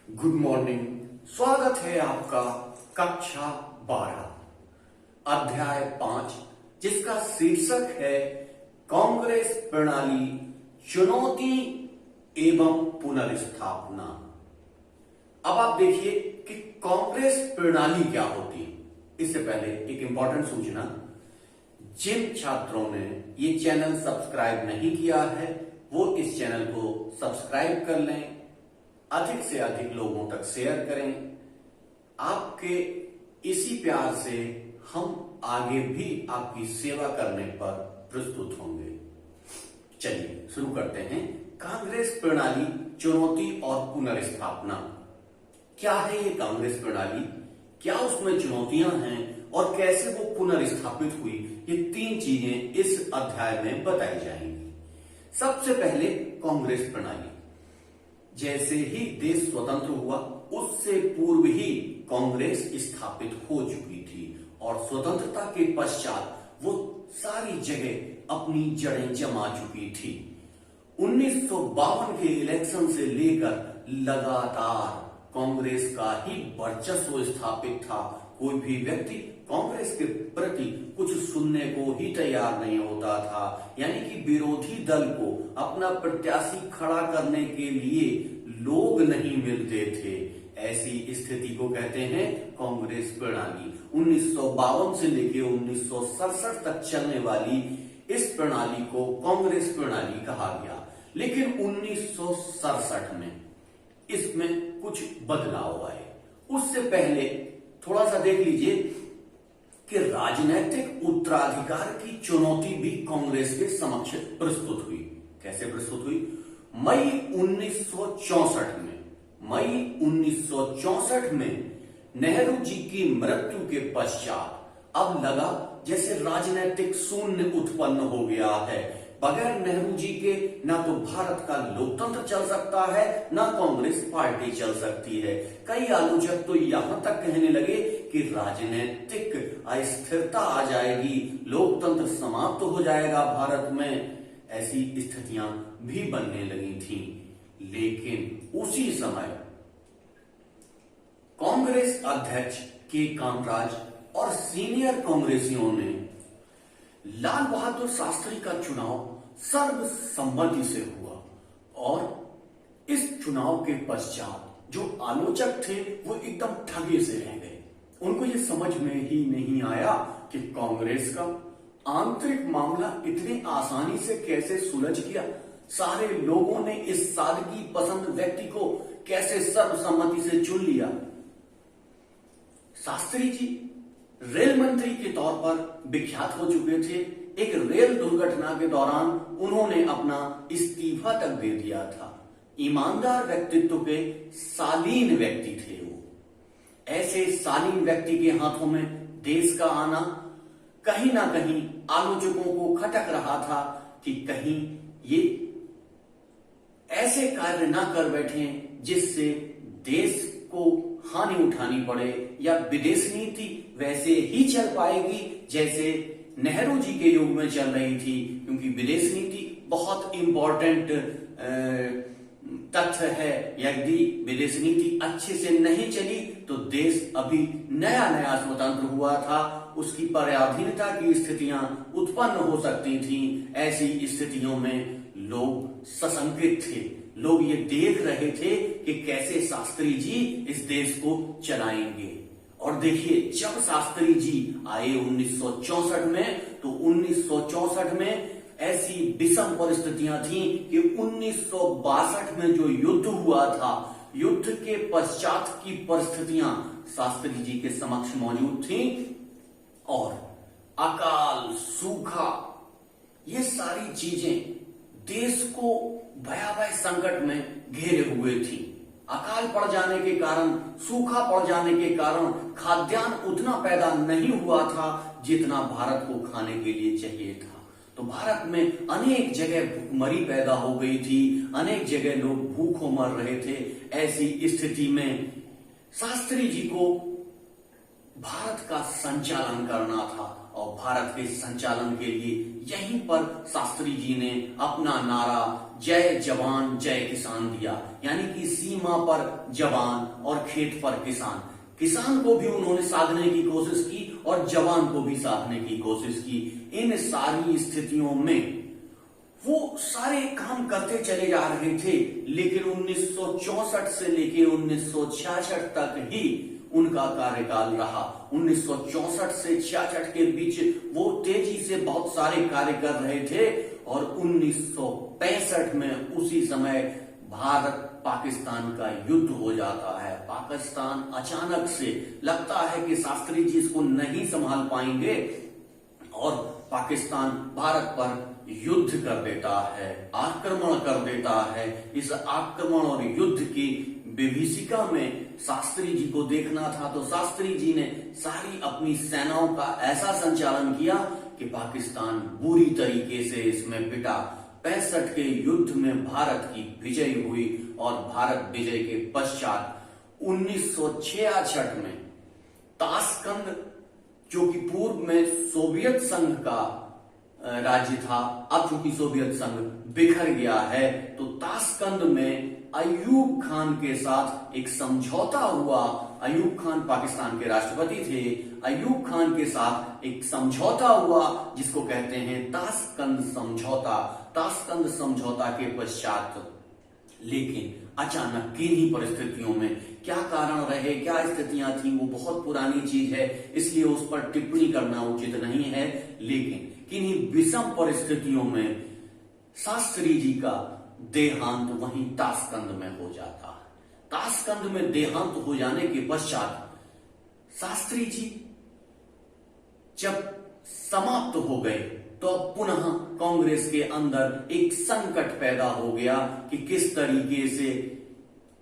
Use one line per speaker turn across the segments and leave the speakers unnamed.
Good morning. स्वागत है आपका कक्षा 12 अध्याय 5 जिसका शीर्षक है कांग्रेस प्रणाली, चुनौती एवं पुनर्स्थापना। अब आप देखिए कि कांग्रेस प्रणाली क्या होती है। इससे पहले एक इंपॉर्टेंट सूचना, जिन छात्रों ने ये चैनल सब्सक्राइब नहीं किया है वो इस चैनल को सब्सक्राइब कर लें, अधिक से अधिक लोगों तक शेयर करें। आपके इसी प्यार से हम आगे भी आपकी सेवा करने पर प्रस्तुत होंगे। चलिए शुरू करते हैं। कांग्रेस प्रणाली, चुनौती और पुनर्स्थापना। क्या है ये कांग्रेस प्रणाली, क्या उसमें चुनौतियां हैं और कैसे वो पुनर्स्थापित हुई, ये तीन चीजें इस अध्याय में बताई जाएंगी। सबसे पहले कांग्रेस प्रणाली। जैसे ही देश स्वतंत्र हुआ उससे पूर्व ही कांग्रेस स्थापित हो चुकी थी और स्वतंत्रता के पश्चात वो सारी जगह अपनी जड़ें जमा चुकी थी। 1952 के इलेक्शन से लेकर लगातार कांग्रेस का ही वर्चस्व स्थापित था। कोई भी व्यक्ति कांग्रेस के प्रति कुछ सुनने को ही तैयार नहीं होता था, यानी कि विरोधी दल को अपना प्रत्याशी खड़ा करने के लिए लोग नहीं मिलते थे। ऐसी स्थिति को कहते हैं कांग्रेस प्रणाली। 1952 से लेकर 1967 तक चलने वाली इस प्रणाली को कांग्रेस प्रणाली कहा गया। लेकिन 1967 में इसमें कुछ बदलाव आए। उससे पहले थोड़ा सा देख लीजिए कि राजनीतिक उत्तराधिकार की चुनौती भी कांग्रेस के समक्ष प्रस्तुत हुई। कैसे प्रस्तुत हुई? मई 1964 में नेहरू जी की मृत्यु के पश्चात अब लगा जैसे राजनीतिक शून्य उत्पन्न हो गया है। बगैर नेहरू जी के ना तो भारत का लोकतंत्र चल सकता है, ना कांग्रेस पार्टी चल सकती है। कई आलोचक तो यहां तक कहने लगे कि राजनीतिक अस्थिरता आ जाएगी, लोकतंत्र समाप्त हो जाएगा भारत में। ऐसी स्थितियां भी बनने लगी थी। लेकिन उसी समय कांग्रेस अध्यक्ष के कामराज और सीनियर कांग्रेसियों ने लाल बहादुर शास्त्री का चुनाव सर्वसम्मति से हुआ और इस चुनाव के पश्चात जो आलोचक थे वो एकदम ठगे से रह गए। उनको ये समझ में ही नहीं आया कि कांग्रेस का आंतरिक मामला इतनी आसानी से कैसे सुलझ गया। सारे लोगों ने इस सादगी पसंद व्यक्ति को कैसे सर्वसम्मति से चुन लिया। शास्त्री जी रेल मंत्री के तौर पर विख्यात हो चुके थे। एक रेल दुर्घटना के दौरान उन्होंने अपना इस्तीफा तक दे दिया था। ईमानदार व्यक्तित्व के शालीन व्यक्ति थे वो। ऐसे शालीन व्यक्ति के हाथों में देश का आना कहीं ना कहीं आलोचकों को खटक रहा था कि कहीं ये ऐसे कार्य ना कर बैठे जिससे देश को हानि उठानी पड़े, या विदेश नीति वैसे ही चल पाएगी जैसे नेहरू जी के युग में चल रही थी। क्योंकि विदेश नीति बहुत इंपॉर्टेंट तथ्य है। यदि विदेश नीति अच्छे से नहीं चली तो देश अभी नया नया स्वतंत्र हुआ था, उसकी पराधीनता की स्थितियां उत्पन्न हो सकती थी। ऐसी स्थितियों में लोग सशंकित थे। लोग ये देख रहे थे कि कैसे शास्त्री जी इस देश को चलाएंगे। और देखिए, जब शास्त्री जी आए 1964 में, तो 1964 में ऐसी विषम परिस्थितियां थी कि 1962 में जो युद्ध हुआ था, युद्ध के पश्चात की परिस्थितियां शास्त्री जी के समक्ष मौजूद थी। और अकाल, सूखा, ये सारी चीजें देश को भयावह संकट में घेरे हुए थी। अकाल पड़ जाने के कारण, सूखा पड़ जाने के कारण खाद्यान्न उतना पैदा नहीं हुआ था जितना भारत को खाने के लिए चाहिए था। तो भारत में अनेक जगह भूखमरी पैदा हो गई थी, अनेक जगह लोग भूखों मर रहे थे। ऐसी स्थिति में शास्त्री जी को भारत का संचालन करना था और भारत के संचालन के लिए यहीं पर शास्त्री जी ने अपना नारा जय जवान जय किसान दिया, यानी कि सीमा पर जवान और खेत पर किसान। किसान को भी उन्होंने साधने की कोशिश की और जवान को भी साधने की कोशिश की। इन सारी स्थितियों में वो सारे काम करते चले जा रहे थे, लेकिन 1964 से लेके 1966 तक ही उनका कार्यकाल रहा। 1964 से 66 के बीच वो तेजी से बहुत सारे कार्य कर रहे थे और 1965 में उसी समय भारत पाकिस्तान का युद्ध हो जाता है। पाकिस्तान अचानक से लगता है कि शास्त्री जी इसको नहीं संभाल पाएंगे और पाकिस्तान भारत पर युद्ध कर देता है, आक्रमण कर देता है। इस आक्रमण और युद्ध की विभीषिका में शास्त्री जी को देखना था, तो शास्त्री जी ने सारी अपनी सेनाओं का ऐसा संचालन किया कि पाकिस्तान बुरी तरीके से इसमें पिटा। 65 के युद्ध में भारत की विजय हुई और भारत विजय के पश्चात 1966 में ताशकंद, जो कि पूर्व में सोवियत संघ का राज्य था, अब चूंकि सोवियत संघ बिखर गया है, तो ताशकंद में अयूब खान के साथ एक समझौता हुआ। अयूब खान पाकिस्तान के राष्ट्रपति थे। अयूब खान के साथ एक समझौता हुआ जिसको कहते हैं ताशकंद समझौता। ताशकंद समझौता के पश्चात लेकिन अचानक किन्हीं परिस्थितियों में, क्या कारण रहे, क्या स्थितियां थी, वो बहुत पुरानी चीज है, इसलिए उस पर टिप्पणी करना उचित नहीं है। लेकिन किन्हीं विषम परिस्थितियों में शास्त्री जी का देहांत वहीं ताशकंद में हो जाता है। ताशकंद में देहांत हो जाने के पश्चात शास्त्री जी जब समाप्त हो गए तो अब पुनः कांग्रेस के अंदर एक संकट पैदा हो गया कि किस तरीके से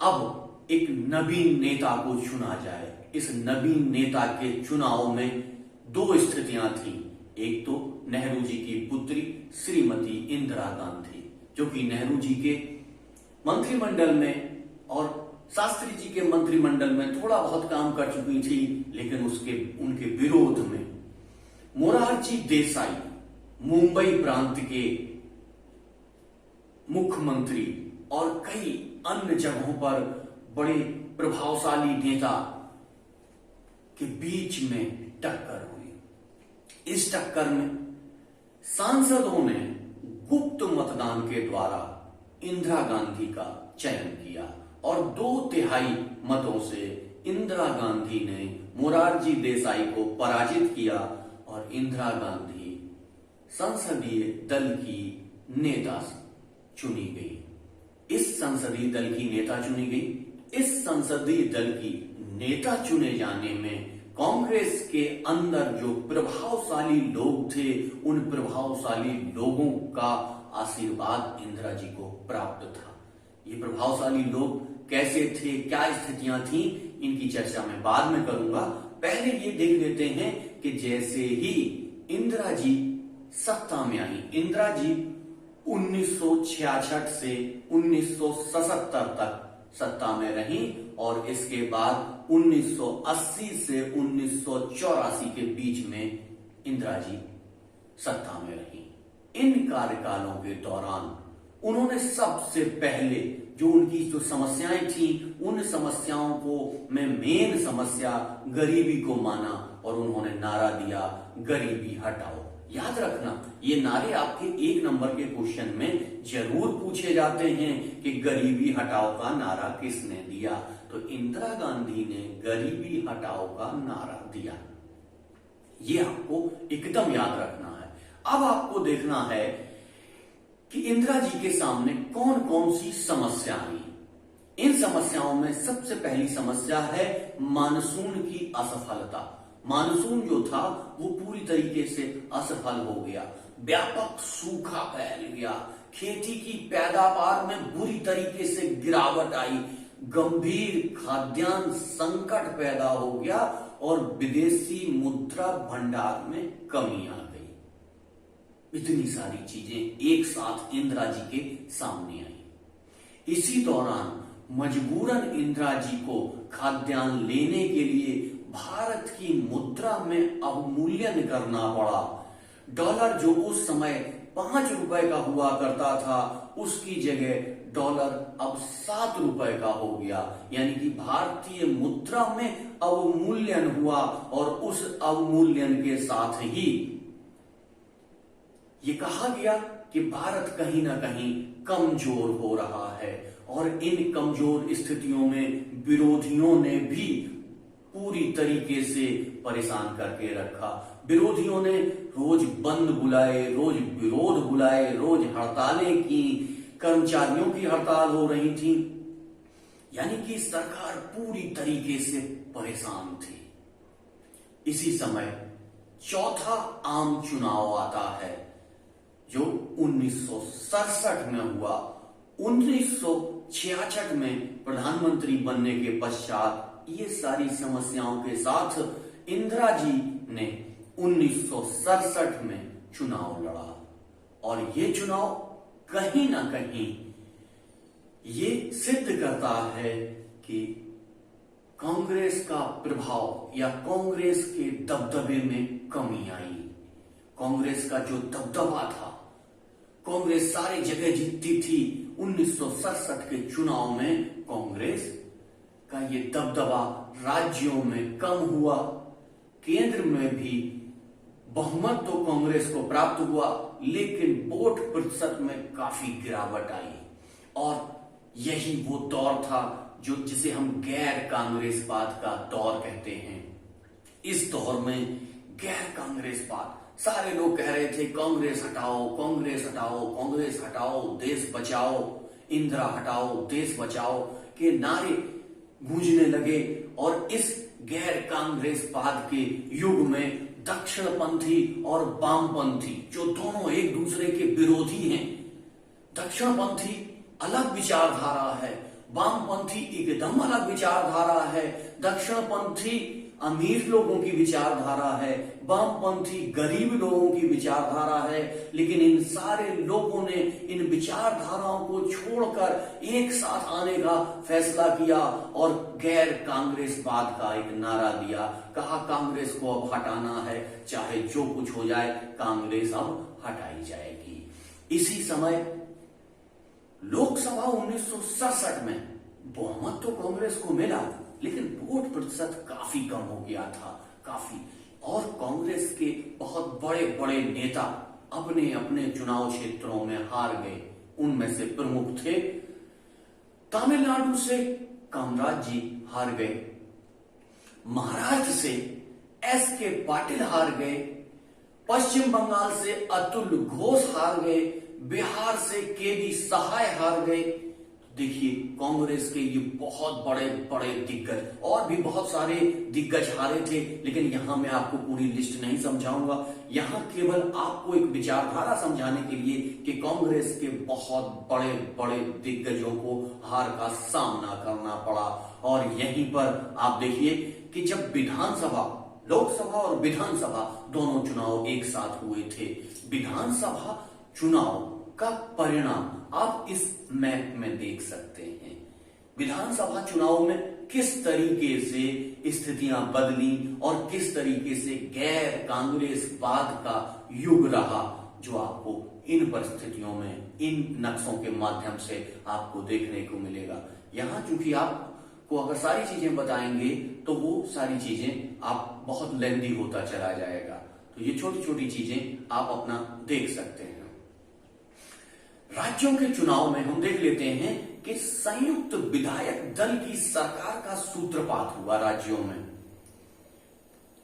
अब एक नवीन नेता को चुना जाए। इस नवीन नेता के चुनाव में दो स्थितियां थी। एक तो नेहरू जी की पुत्री श्रीमती इंदिरा गांधी, जो कि नेहरू जी के मंत्रिमंडल में और शास्त्री जी के मंत्रिमंडल में थोड़ा बहुत काम कर चुकी थी, लेकिन उनके विरोध में मोरारजी देसाई, मुंबई प्रांत के मुख्यमंत्री और कई अन्य जगहों पर बड़े प्रभावशाली नेता के बीच में टक्कर हुई। इस टक्कर में सांसदों ने गुप्त मतदान के द्वारा इंदिरा गांधी का चयन किया और 2/3 मतों से इंदिरा गांधी ने मोरारजी देसाई को पराजित किया और इंदिरा गांधी संसदीय दल की नेता चुनी गई। इस संसदीय दल की नेता चुनी गई। इस संसदीय दल की नेता चुने जाने में कांग्रेस के अंदर जो प्रभावशाली लोग थे, उन प्रभावशाली लोगों का आशीर्वाद इंदिरा जी को प्राप्त था। ये प्रभावशाली लोग कैसे थे, क्या स्थितियां थी, इनकी चर्चा मैं बाद में करूंगा। पहले ये देख लेते हैं कि जैसे ही इंदिरा जी सत्ता में आई, इंदिरा जी 1966 से 1977 तक सत्ता में रही और इसके बाद 1980 से 1984 के बीच में इंदिरा जी सत्ता में रही। इन कार्यकालों के दौरान उन्होंने सबसे पहले जो उनकी जो समस्याएं थी, उन समस्याओं को में मेन समस्या गरीबी को माना और उन्होंने नारा दिया, गरीबी हटाओ। याद रखना, ये नारे आपके 1 नंबर के क्वेश्चन में जरूर पूछे जाते हैं कि गरीबी हटाओ का नारा किसने दिया। तो इंदिरा गांधी ने गरीबी हटाओ का नारा दिया। ये आपको एकदम याद रखना है। अब आपको देखना है कि इंदिरा जी के सामने कौन कौन सी समस्या आई। इन समस्याओं में सबसे पहली समस्या है मानसून की असफलता। मानसून जो था वो पूरी तरीके से असफल हो गया, व्यापक सूखा फैल गया, खेती की पैदावार में बुरी तरीके से गिरावट आई, गंभीर खाद्यान्न संकट पैदा हो गया और विदेशी मुद्रा भंडार में कमी आ गई। इतनी सारी चीजें एक साथ इंदिरा जी के सामने आई। इसी दौरान मजबूरन इंदिरा जी को खाद्यान्न लेने के लिए भारत की मुद्रा में अवमूल्यन करना पड़ा। डॉलर जो उस समय 5 रुपए का हुआ करता था, उसकी जगह डॉलर अब 7 रुपए का हो गया। यानी कि भारतीय मुद्रा में अवमूल्यन हुआ और उस अवमूल्यन के साथ ही ये कहा गया कि भारत कहीं ना कहीं कमजोर हो रहा है। और इन कमजोर स्थितियों में विरोधियों ने भी पूरी तरीके से परेशान करके रखा। विरोधियों ने रोज बंद बुलाए, रोज विरोध बुलाए, रोज हड़तालें की, कर्मचारियों की हड़ताल हो रही थी। यानी कि सरकार पूरी तरीके से परेशान थी। इसी समय चौथा आम चुनाव आता है जो 1967 में हुआ। 1966 में प्रधानमंत्री बनने के पश्चात ये सारी समस्याओं के साथ इंदिरा जी ने 1967 में चुनाव लड़ा। और ये चुनाव कहीं ना कहीं ये सिद्ध करता है कि कांग्रेस का प्रभाव या कांग्रेस के दबदबे में कमी आई। कांग्रेस का जो दबदबा था, कांग्रेस सारी जगह जीतती थी। 1967 के चुनाव में कांग्रेस का ये दबदबा राज्यों में कम हुआ। केंद्र में भी बहुमत तो कांग्रेस को प्राप्त हुआ, लेकिन वोट प्रतिशत में काफी गिरावट आई। और यही वो दौर था जो जिसे हम गैर कांग्रेसवाद का दौर कहते हैं। इस दौर में गैर कांग्रेसवाद, सारे लोग कह रहे थे कांग्रेस हटाओ, कांग्रेस हटाओ, कांग्रेस हटाओ, देश बचाओ, इंदिरा हटाओ, देश बचाओ के नारे गूंजने लगे। और इस गैर कांग्रेसवाद के युग में दक्षिणपंथी और वामपंथी, जो दोनों एक दूसरे के विरोधी हैं, दक्षिणपंथी अलग विचारधारा है, वामपंथी एकदम अलग विचारधारा है। दक्षिणपंथी अमीर लोगों की विचारधारा है, वामपंथी गरीब लोगों की विचारधारा है। लेकिन इन सारे लोगों ने इन विचारधाराओं को छोड़कर एक साथ आने का फैसला किया और गैर कांग्रेसवाद का एक नारा दिया। कहा कांग्रेस को अब हटाना है, चाहे जो कुछ हो जाए, कांग्रेस अब हटाई जाएगी। इसी समय लोकसभा 1967 में बहुमत तो कांग्रेस को मिला, लेकिन वोट प्रतिशत काफी कम हो गया था, काफी। और कांग्रेस के बहुत बड़े बड़े नेता अपने अपने चुनाव क्षेत्रों में हार गए। उनमें से प्रमुख थे तमिलनाडु से कामराज जी हार गए, महाराष्ट्र से एस.के. पाटिल हार गए, पश्चिम बंगाल से अतुल घोष हार गए, बिहार से के.डी. सहाय हार गए। देखिए कांग्रेस के ये बहुत बड़े बड़े दिग्गज, और भी बहुत सारे दिग्गज हारे थे, लेकिन यहां मैं आपको पूरी लिस्ट नहीं समझाऊंगा। यहां केवल आपको एक विचारधारा समझाने के लिए कि कांग्रेस के बहुत बड़े बड़े दिग्गजों को हार का सामना करना पड़ा। और यहीं पर आप देखिए कि जब विधानसभा, लोकसभा और विधानसभा दोनों चुनाव एक साथ हुए थे, विधानसभा चुनाव का परिणाम आप इस मैप में देख सकते हैं। विधानसभा चुनाव में किस तरीके से स्थितियां बदली और किस तरीके से गैर कांग्रेसवाद का युग रहा, जो आपको इन परिस्थितियों में, इन नक्शों के माध्यम से आपको देखने को मिलेगा। यहां चूंकि आपको अगर सारी चीजें बताएंगे तो वो सारी चीजें आप बहुत लेंदी होता चला जाएगा, तो ये छोटी छोटी चीजें आप अपना देख सकते हैं। राज्यों के चुनाव में हम देख लेते हैं कि संयुक्त विधायक दल की सरकार का सूत्रपात हुआ राज्यों में।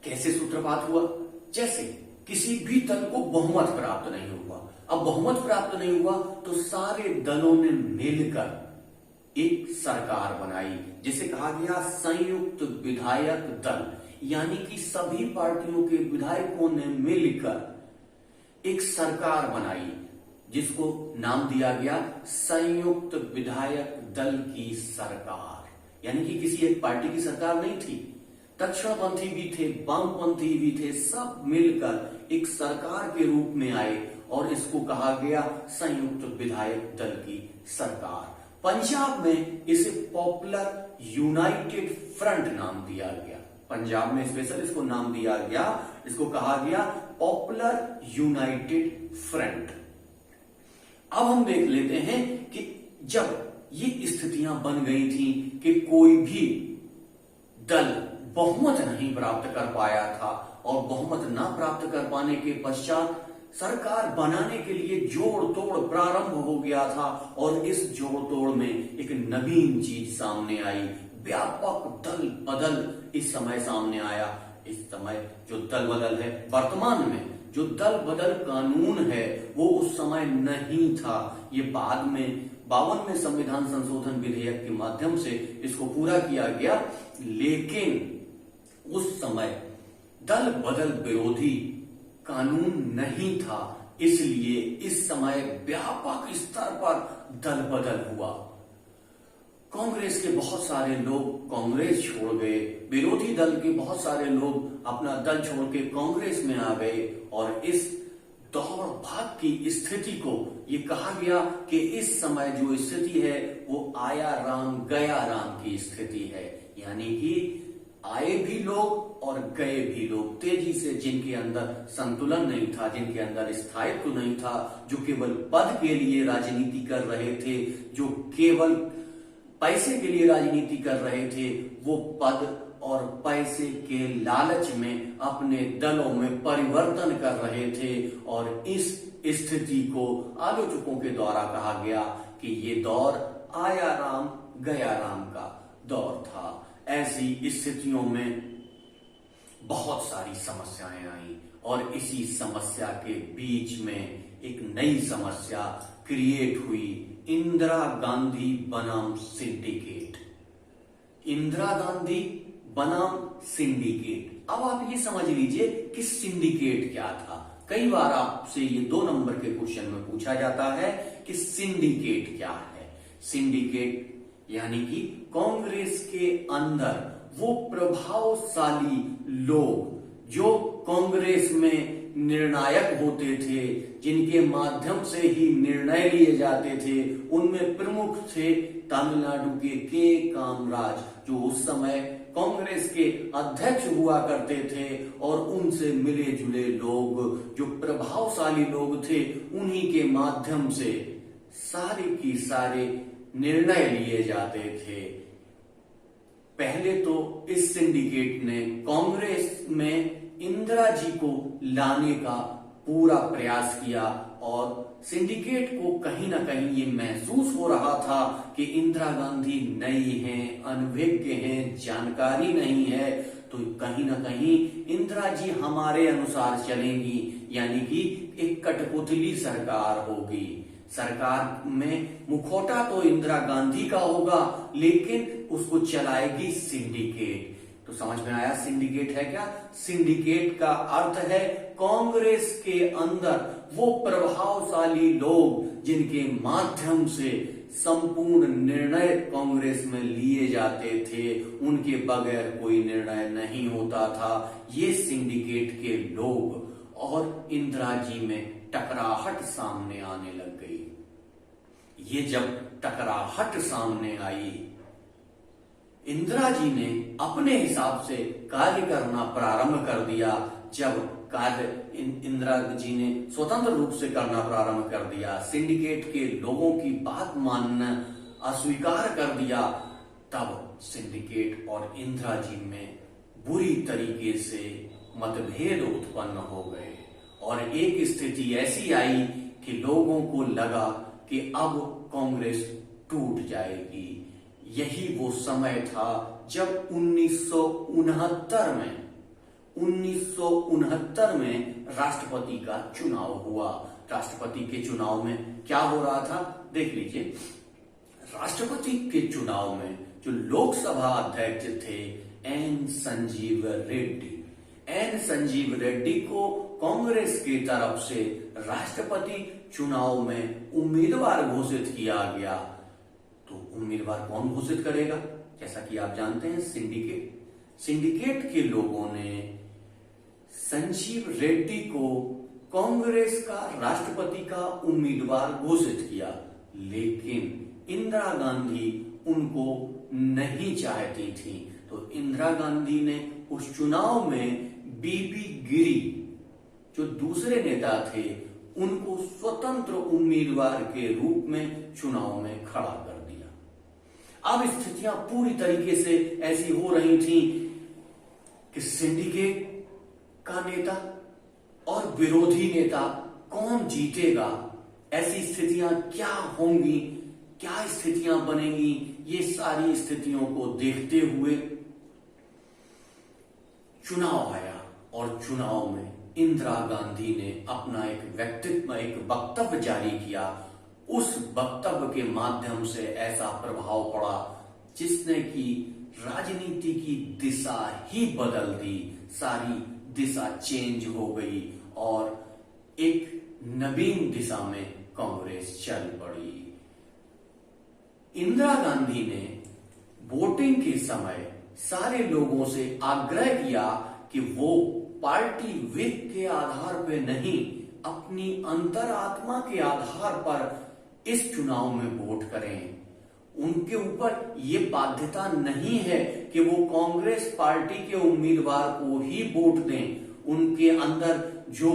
कैसे सूत्रपात हुआ? जैसे किसी भी दल को बहुमत प्राप्त नहीं हुआ। अब बहुमत प्राप्त नहीं हुआ तो सारे दलों ने मिलकर एक सरकार बनाई, जिसे कहा गया संयुक्त विधायक दल। यानी कि सभी पार्टियों के विधायकों ने मिलकर एक सरकार बनाई, जिसको नाम दिया गया संयुक्त विधायक दल की सरकार। यानी कि किसी एक पार्टी की सरकार नहीं थी, दक्षिणपंथी भी थे, वामपंथी भी थे, सब मिलकर एक सरकार के रूप में आए और इसको कहा गया संयुक्त विधायक दल की सरकार। पंजाब में इसे पॉपुलर यूनाइटेड फ्रंट नाम दिया गया। पंजाब में स्पेशल इसको नाम दिया गया, इसको कहा गया पॉपुलर यूनाइटेड फ्रंट। अब हम देख लेते हैं कि जब ये स्थितियां बन गई थी कि कोई भी दल बहुमत नहीं प्राप्त कर पाया था और बहुमत ना प्राप्त कर पाने के पश्चात सरकार बनाने के लिए जोड़ तोड़ प्रारंभ हो गया था और इस जोड़ तोड़ में एक नवीन चीज सामने आई, व्यापक दल बदल इस समय सामने आया। इस समय जो दल बदल है, वर्तमान में जो दल बदल कानून है वो उस समय नहीं था। ये बाद में 52वें संविधान संशोधन विधेयक के माध्यम से इसको पूरा किया गया, लेकिन उस समय दल बदल विरोधी कानून नहीं था, इसलिए इस समय व्यापक स्तर पर दल बदल हुआ। कांग्रेस के बहुत सारे लोग कांग्रेस छोड़ गए, विरोधी दल के बहुत सारे लोग अपना दल छोड़ के कांग्रेस में आ गए और इस दौड़ भाग की स्थिति को ये कहा गया कि इस समय जो स्थिति है वो आया राम गया राम की स्थिति है, यानी कि आए भी लोग और गए भी लोग तेजी से, जिनके अंदर संतुलन नहीं था, जिनके अंदर स्थायित्व नहीं था, जो केवल पद के लिए राजनीति कर रहे थे, जो केवल पैसे के लिए राजनीति कर रहे थे, वो पद और पैसे के लालच में अपने दलों में परिवर्तन कर रहे थे और इस स्थिति को आलोचकों के द्वारा कहा गया कि ये दौर आया राम गया राम का दौर था। ऐसी स्थितियों में बहुत सारी समस्याएं आई और इसी समस्या के बीच में एक नई समस्या क्रिएट हुई, इंदिरा गांधी बनाम सिंडिकेट। इंदिरा गांधी बनाम सिंडिकेट। अब आप ये समझ लीजिए कि सिंडिकेट क्या था। कई बार आपसे ये 2 नंबर के क्वेश्चन में पूछा जाता है कि सिंडिकेट क्या है। सिंडिकेट यानी कि कांग्रेस के अंदर वो प्रभावशाली लोग जो कांग्रेस में निर्णायक होते थे, जिनके माध्यम से ही निर्णय लिए जाते थे, उनमें प्रमुख थे तमिलनाडु के कामराज, जो उस समय कांग्रेस के अध्यक्ष हुआ करते थे और उनसे मिले जुले लोग जो प्रभावशाली लोग थे, उन्हीं के माध्यम से सारे की सारे निर्णय लिए जाते थे। पहले तो इस सिंडिकेट ने कांग्रेस में इंदिरा जी को लाने का पूरा प्रयास किया और सिंडिकेट को कहीं ना कहीं ये महसूस हो रहा था कि इंदिरा गांधी नई हैं, अनभिज्ञ हैं, जानकारी नहीं है, तो कहीं ना कहीं इंदिरा जी हमारे अनुसार चलेंगी, यानी कि एक कठपुतली सरकार होगी। सरकार में मुखौटा तो इंदिरा गांधी का होगा, लेकिन उसको चलाएगी सिंडिकेट। तो समझ में आया सिंडिकेट है क्या? सिंडिकेट का अर्थ है कांग्रेस के अंदर वो प्रभावशाली लोग जिनके माध्यम से संपूर्ण निर्णय कांग्रेस में लिए जाते थे, उनके बगैर कोई निर्णय नहीं होता था। ये सिंडिकेट के लोग और इंदिरा जी में टकराहट सामने आने लग गई। ये जब टकराहट सामने आई, इंदिरा जी ने अपने हिसाब से कार्य करना प्रारंभ कर दिया। जब कार्य इंदिरा जी ने स्वतंत्र रूप से करना प्रारंभ कर दिया, सिंडिकेट के लोगों की बात मानना अस्वीकार कर दिया, तब सिंडिकेट और इंदिरा जी में बुरी तरीके से मतभेद उत्पन्न हो गए और एक स्थिति ऐसी आई कि लोगों को लगा कि अब कांग्रेस टूट जाएगी। यही वो समय था जब 1969 में राष्ट्रपति का चुनाव हुआ। राष्ट्रपति के चुनाव में क्या हो रहा था देख लीजिए। राष्ट्रपति के चुनाव में जो लोकसभा अध्यक्ष थे एन संजीव रेड्डी को कांग्रेस की तरफ से राष्ट्रपति चुनाव में उम्मीदवार घोषित किया गया। तो उम्मीदवार कौन घोषित करेगा? जैसा कि आप जानते हैं, सिंडिकेट के लोगों ने संजीव रेड्डी को कांग्रेस का राष्ट्रपति का उम्मीदवार घोषित किया, लेकिन इंदिरा गांधी उनको नहीं चाहती थी। तो इंदिरा गांधी ने उस चुनाव में बीबी गिरी, जो दूसरे नेता थे, उनको स्वतंत्र उम्मीदवार के रूप में चुनाव में खड़ा कर दिया। अब स्थितियां पूरी तरीके से ऐसी हो रही थी कि सिंडिकेट का नेता और विरोधी नेता कौन जीतेगा, ऐसी स्थितियां क्या होंगी, क्या स्थितियां बनेंगी, ये सारी स्थितियों को देखते हुए चुनाव आया और चुनाव में इंदिरा गांधी ने अपना एक वक्तव्य जारी किया। उस वक्तव्य के माध्यम से ऐसा प्रभाव पड़ा जिसने कि राजनीति की दिशा ही बदल दी, सारी दिशा चेंज हो गई और एक नवीन दिशा में कांग्रेस चल पड़ी। इंदिरा गांधी ने वोटिंग के समय सारे लोगों से आग्रह किया कि वो पार्टी विप के आधार पर नहीं, अपनी अंतरात्मा के आधार पर इस चुनाव में वोट करें। उनके ऊपर ये बाध्यता नहीं है कि वो कांग्रेस पार्टी के उम्मीदवार को ही वोट दें। उनके अंदर जो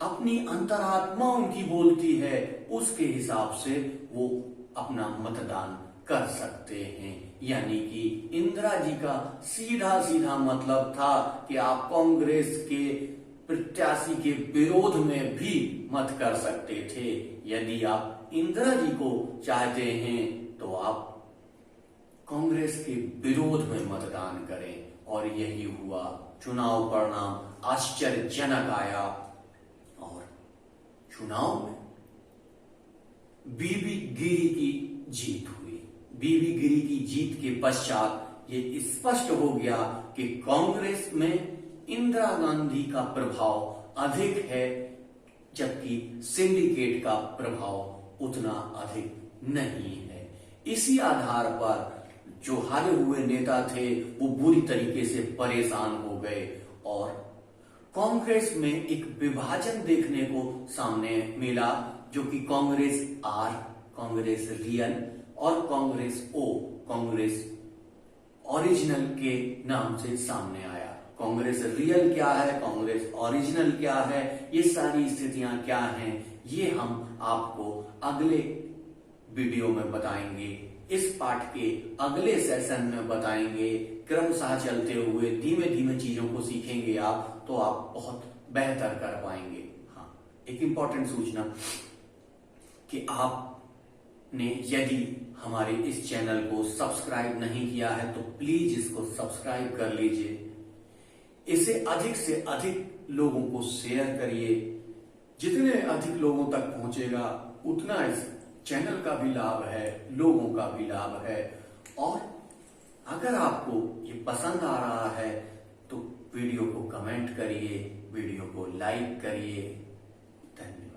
अपनी अंतरात्मा उनकी बोलती है, उसके हिसाब से वो अपना मतदान कर सकते हैं। यानी कि इंदिरा जी का सीधा सीधा मतलब था कि आप कांग्रेस के प्रत्याशी के विरोध में भी मत कर सकते थे। यदि आप इंदिरा जी को चाहते हैं तो आप कांग्रेस के विरोध में मतदान करें और यही हुआ। चुनाव परिणाम आश्चर्यजनक आया और चुनाव में बीबी गिरी की जीत हुई। बीबी गिरी की जीत के पश्चात ये स्पष्ट हो गया कि कांग्रेस में इंदिरा गांधी का प्रभाव अधिक है, जबकि सिंडिकेट का प्रभाव उतना अधिक नहीं है। इसी आधार पर जो हारे हुए नेता थे वो बुरी तरीके से परेशान हो गए और कांग्रेस में एक विभाजन देखने को सामने मिला, जो कि कांग्रेस आर, कांग्रेस रियल और कांग्रेस ओ, कांग्रेस ओरिजिनल के नाम से सामने आया। कांग्रेस रियल क्या है, कांग्रेस ओरिजिनल क्या है, ये सारी स्थितियां क्या हैं, ये हम आपको अगले वीडियो में बताएंगे। इस पाठ के अगले सेशन में बताएंगे। क्रमशः चलते हुए धीमे धीमे चीजों को सीखेंगे आप, तो आप बहुत बेहतर कर पाएंगे। हाँ, एक इंपॉर्टेंट सूचना कि आपने यदि हमारे इस चैनल को सब्सक्राइब नहीं किया है तो प्लीज इसको सब्सक्राइब कर लीजिए। इसे अधिक से अधिक लोगों को शेयर करिए। जितने अधिक लोगों तक पहुंचेगा उतना इस चैनल का भी लाभ है, लोगों का भी लाभ है। और अगर आपको ये पसंद आ रहा है तो वीडियो को कमेंट करिए, वीडियो को लाइक करिए। धन्यवाद।